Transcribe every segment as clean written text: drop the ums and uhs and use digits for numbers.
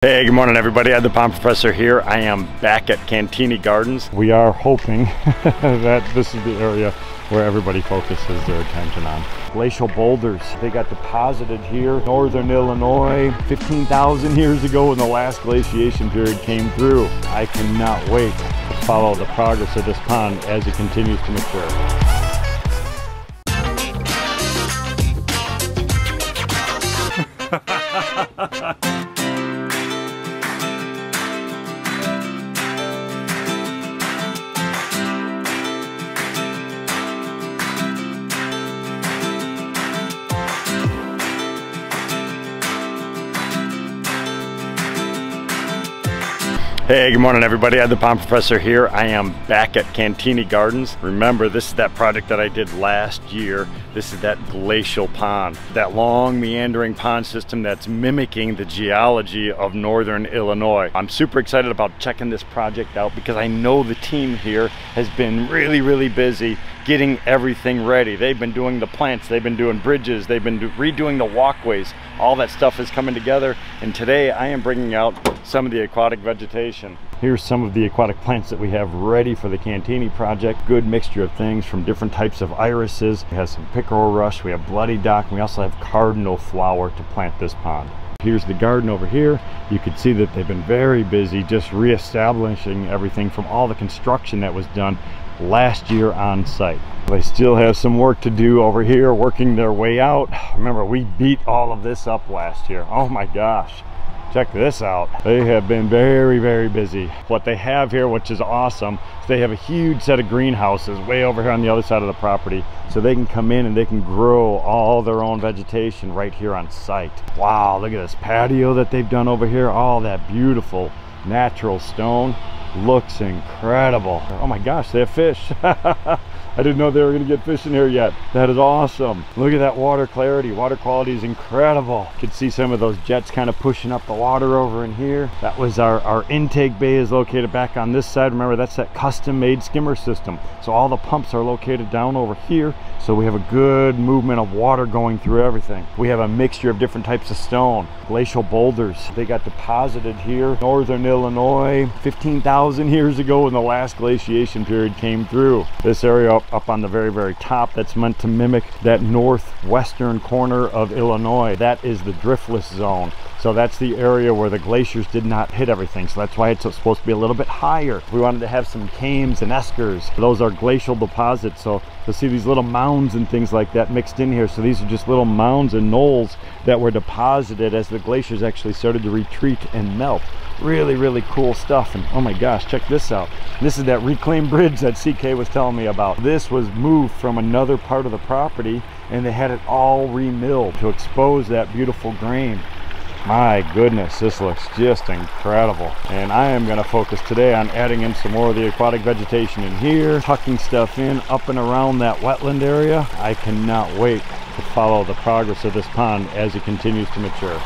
Hey, good morning everybody. I'm the Pond Professor here. I am back at Cantigny Gardens. We are hoping that this is the area where everybody focuses their attention on. Glacial boulders, they got deposited here, northern Illinois, 15,000 years ago when the last glaciation period came through. I cannot wait to follow the progress of this pond as it continues to mature. Hey, good morning everybody. I'm the Pond Professor here. I am back at Cantigny Gardens. Remember, this is that project that I did last year. This is that glacial pond, that long meandering pond system that's mimicking the geology of northern Illinois. I'm super excited about checking this project out because I know the team here has been really busy getting everything ready. They've been doing the plants, they've been doing bridges, they've been redoing the walkways. All that stuff is coming together, and today I am bringing out some of the aquatic vegetation. Here's some of the aquatic plants that we have ready for the Cantigny project. Good mixture of things from different types of irises. We have some pickerel rush, we have bloody dock, and we also have cardinal flower to plant this pond. Here's the garden over here. You can see that they've been very busy just reestablishing everything from all the construction that was done last year on site. They still have some work to do over here, working their way out. Remember, we beat all of this up last year. Oh my gosh. Check this out. They have been very busy. What they have here, which is awesome, is they have a huge set of greenhouses way over here on the other side of the property, so they can come in and they can grow all their own vegetation right here on site. Wow, look at this patio that they've done over here. All that beautiful natural stone looks incredible. Oh my gosh, they have fish. I didn't know they were going to get fish in here yet. That is awesome. Look at that water clarity. Water quality is incredible. You can see some of those jets kind of pushing up the water over in here. That was our intake bay is located back on this side. Remember, that's that custom made skimmer system. So all the pumps are located down over here. So we have a good movement of water going through everything. We have a mixture of different types of stone. Glacial boulders, they got deposited here, northern Illinois, 15,000 years ago when the last glaciation period came through. This area up on the very top, that's meant to mimic that northwestern corner of Illinois. That is the driftless zone. So that's the area where the glaciers did not hit everything. So that's why it's supposed to be a little bit higher. We wanted to have some kames and eskers. Those are glacial deposits. So you'll see these little mounds and things like that mixed in here. So these are just little mounds and knolls that were deposited as the glaciers actually started to retreat and melt. Really cool stuff. And oh my gosh, check this out. This is that reclaimed bridge that CK was telling me about. This was moved from another part of the property and they had it all remilled to expose that beautiful grain. My goodness, this looks just incredible. And I am going to focus today on adding in some more of the aquatic vegetation in here, tucking stuff in up and around that wetland area. I cannot wait to follow the progress of this pond as it continues to mature.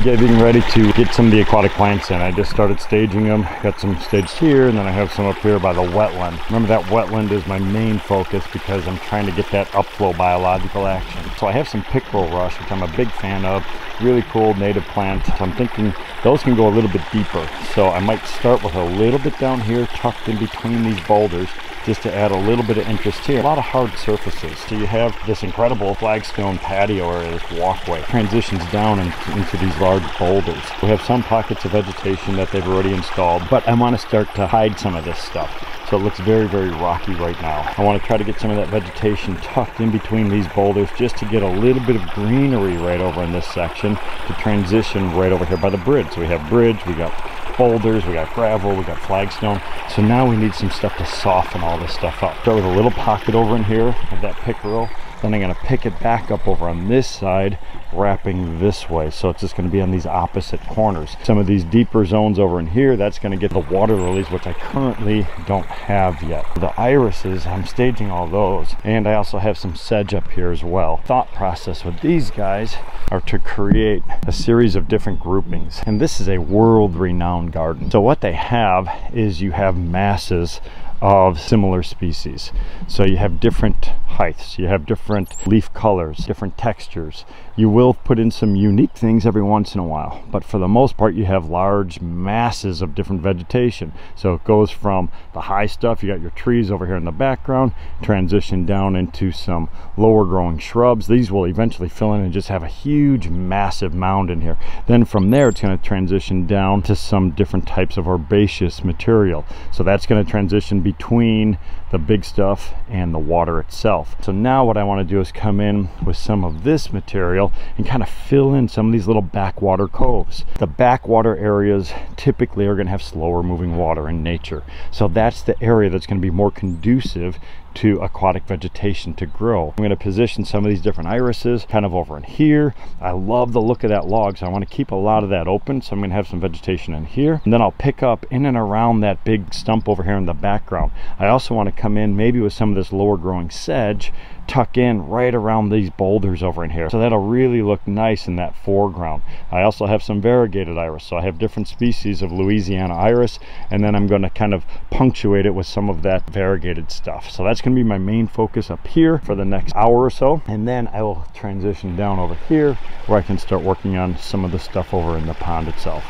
Getting ready to get some of the aquatic plants in. I just started staging them. Got some staged here, and then I have some up here by the wetland. Remember, that wetland is my main focus because I'm trying to get that upflow biological action. So I have some pickerel rush, which I'm a big fan of. Really cool native plant. So I'm thinking those can go a little bit deeper. So I might start with a little bit down here, tucked in between these boulders, just to add a little bit of interest here. A lot of hard surfaces. So you have this incredible flagstone patio area, this walkway transitions down into these large boulders. We have some pockets of vegetation that they've already installed, but I want to start to hide some of this stuff. So it looks very rocky right now. I want to try to get some of that vegetation tucked in between these boulders just to get a little bit of greenery right over in this section to transition right over here by the bridge. So we have bridge, we got boulders, we got gravel, we got flagstone. So now we need some stuff to soften all this stuff up. Start with a little pocket over in here of that pickerel. Then I'm going to pick it back up over on this side, wrapping this way. So it's just going to be on these opposite corners. Some of these deeper zones over in here, that's going to get the water lilies, which I currently don't have yet. The irises, I'm staging all those. And I also have some sedge up here as well. Thought process with these guys are to create a series of different groupings. And this is a world-renowned garden. So what they have is you have masses of similar species. So you have different heights, you have different leaf colors, different textures. You will put in some unique things every once in a while, but for the most part you have large masses of different vegetation. So it goes from the high stuff, you got your trees over here in the background, transition down into some lower growing shrubs. These will eventually fill in and just have a huge massive mound in here. Then from there it's going to transition down to some different types of herbaceous material. So that's going to transition between the big stuff and the water itself. So now what I want to do is come in with some of this material and kind of fill in some of these little backwater coves. The backwater areas typically are going to have slower moving water in nature. So that's the area that's going to be more conducive to aquatic vegetation to grow. I'm going to position some of these different irises kind of over in here. I love the look of that log, so I want to keep a lot of that open. So I'm going to have some vegetation in here, and then I'll pick up in and around that big stump over here in the background. I also want to come in maybe with some of this lower growing sedge, tuck in right around these boulders over in here, so that'll really look nice in that foreground. I also have some variegated iris, so I have different species of Louisiana iris, and then I'm going to kind of punctuate it with some of that variegated stuff. So that's going to be my main focus up here for the next hour or so, and then I will transition down over here where I can start working on some of the stuff over in the pond itself.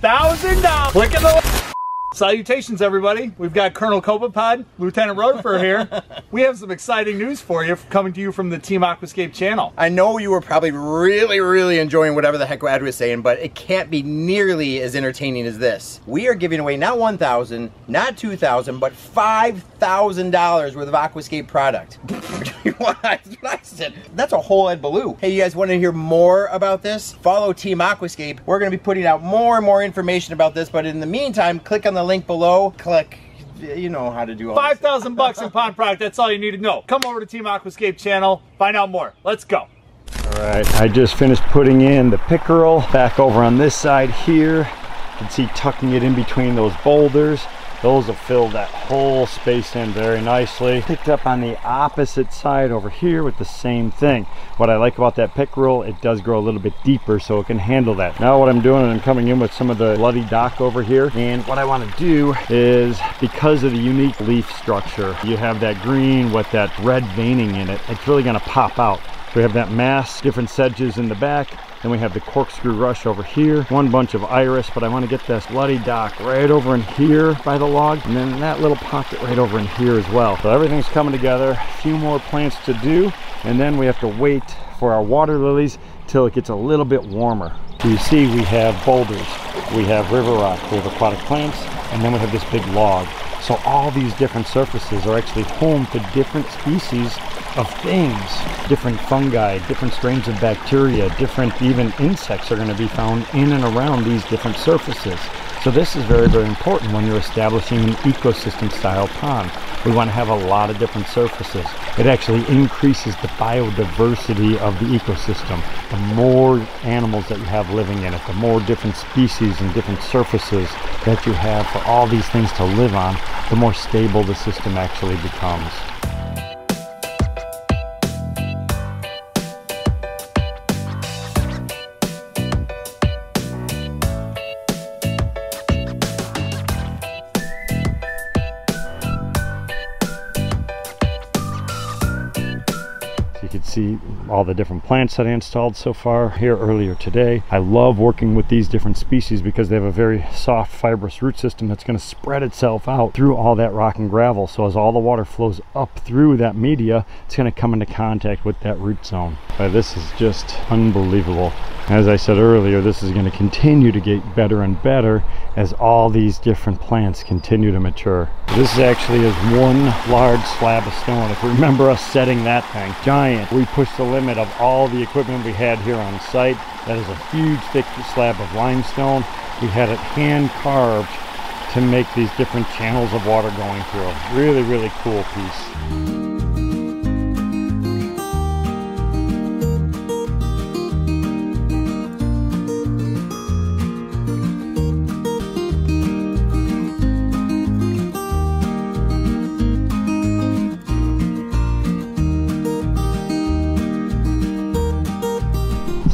$1,000. Click in the salutations, everybody. We've got Colonel Copepod, Lieutenant Roadfur here. We have some exciting news for you coming to you from the Team Aquascape channel. I know you were probably really enjoying whatever the heck Ad was saying, but it can't be nearly as entertaining as this. We are giving away not $1,000, not $2,000, but $5,000 worth of Aquascape product. That's a whole Ed Baloo. Hey, you guys want to hear more about this? Follow Team Aquascape. We're going to be putting out more and more information about this, but in the meantime, click on the link below. Click. You know how to do all this. $5,000 in pond product. That's all you need to know. Come over to Team Aquascape channel. Find out more. Let's go. All right, I just finished putting in the pickerel back over on this side here. You can see tucking it in between those boulders. Those will fill that whole space in very nicely. Picked up on the opposite side over here with the same thing. What I like about that pickerel, it does grow a little bit deeper so it can handle that. Now what I'm doing, I'm coming in with some of the bloody dock over here, and what I want to do is, because of the unique leaf structure, you have that green with that red veining in it, it's really going to pop out. We have that mass, different sedges in the back. Then we have the corkscrew rush over here, one bunch of iris, but I want to get this bloody dock right over in here by the log, and then that little pocket right over in here as well. So everything's coming together. A few more plants to do, and then we have to wait for our water lilies till it gets a little bit warmer. So you see we have boulders, we have river rock, we have aquatic plants, and then we have this big log. So all these different surfaces are actually home to different species of things. Different fungi, different strains of bacteria, different even insects are going to be found in and around these different surfaces. So this is very important when you're establishing an ecosystem style pond. We want to have a lot of different surfaces. It actually increases the biodiversity of the ecosystem. The more animals that you have living in it, the more different species and different surfaces that you have for all these things to live on, the more stable the system actually becomes. You can see all the different plants that I installed so far here earlier today. I love working with these different species because they have a very soft fibrous root system that's going to spread itself out through all that rock and gravel. So as all the water flows up through that media, it's going to come into contact with that root zone. This is just unbelievable. As I said earlier, this is going to continue to get better and better as all these different plants continue to mature. This actually is one large slab of stone. If you remember us setting that thing, giant, we pushed the limit of all the equipment we had here on site. That is a huge thick slab of limestone. We had it hand carved to make these different channels of water going through. Really, really cool piece.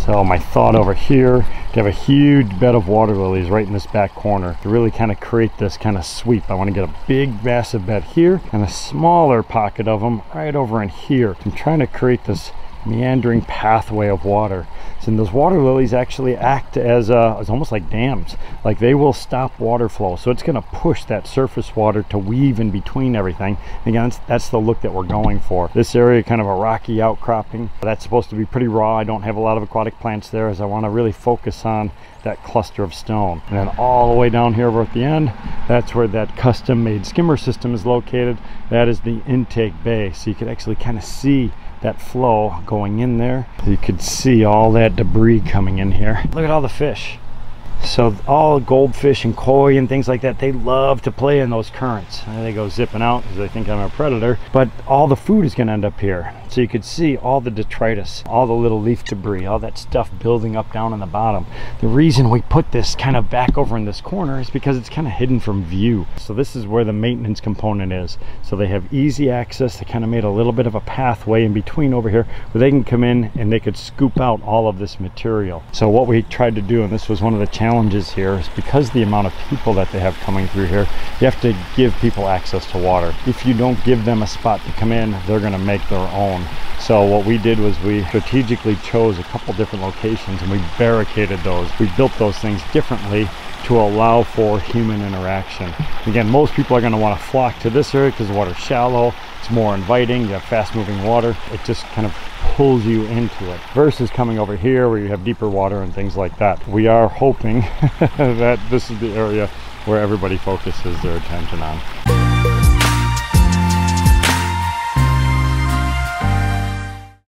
So my thought over here, to have a huge bed of water lilies right in this back corner to really kind of create this kind of sweep. I want to get a big massive bed here and a smaller pocket of them right over in here. I'm trying to create this meandering pathway of water. So those water lilies actually act as almost like dams. Like they will stop water flow. So it's going to push that surface water to weave in between everything. Again, that's the look that we're going for. This area, kind of a rocky outcropping. That's supposed to be pretty raw. I don't have a lot of aquatic plants there, as I want to really focus on that cluster of stone. And then all the way down here over at the end, that's where that custom made skimmer system is located. That is the intake bay. So you could actually kind of see that flow going in there. You could see all that debris coming in here. Look at all the fish. So all goldfish and koi and things like that, they love to play in those currents. And they go zipping out because they think I'm a predator. But all the food is going to end up here. So you could see all the detritus, all the little leaf debris, all that stuff building up down in the bottom. The reason we put this kind of back over in this corner is because it's kind of hidden from view. So this is where the maintenance component is. So they have easy access. They kind of made a little bit of a pathway in between over here where they can come in and they could scoop out all of this material. So what we tried to do, and this was one of the challenges here, is because the amount of people that they have coming through here, you have to give people access to water. If you don't give them a spot to come in, they're going to make their own. So what we did was we strategically chose a couple different locations and we barricaded those. We built those things differently to allow for human interaction. Again, most people are going to want to flock to this area because the water's shallow, it's more inviting, you have fast moving water, it just kind of pulls you into it, versus coming over here where you have deeper water and things like that. We are hoping that this is the area where everybody focuses their attention on.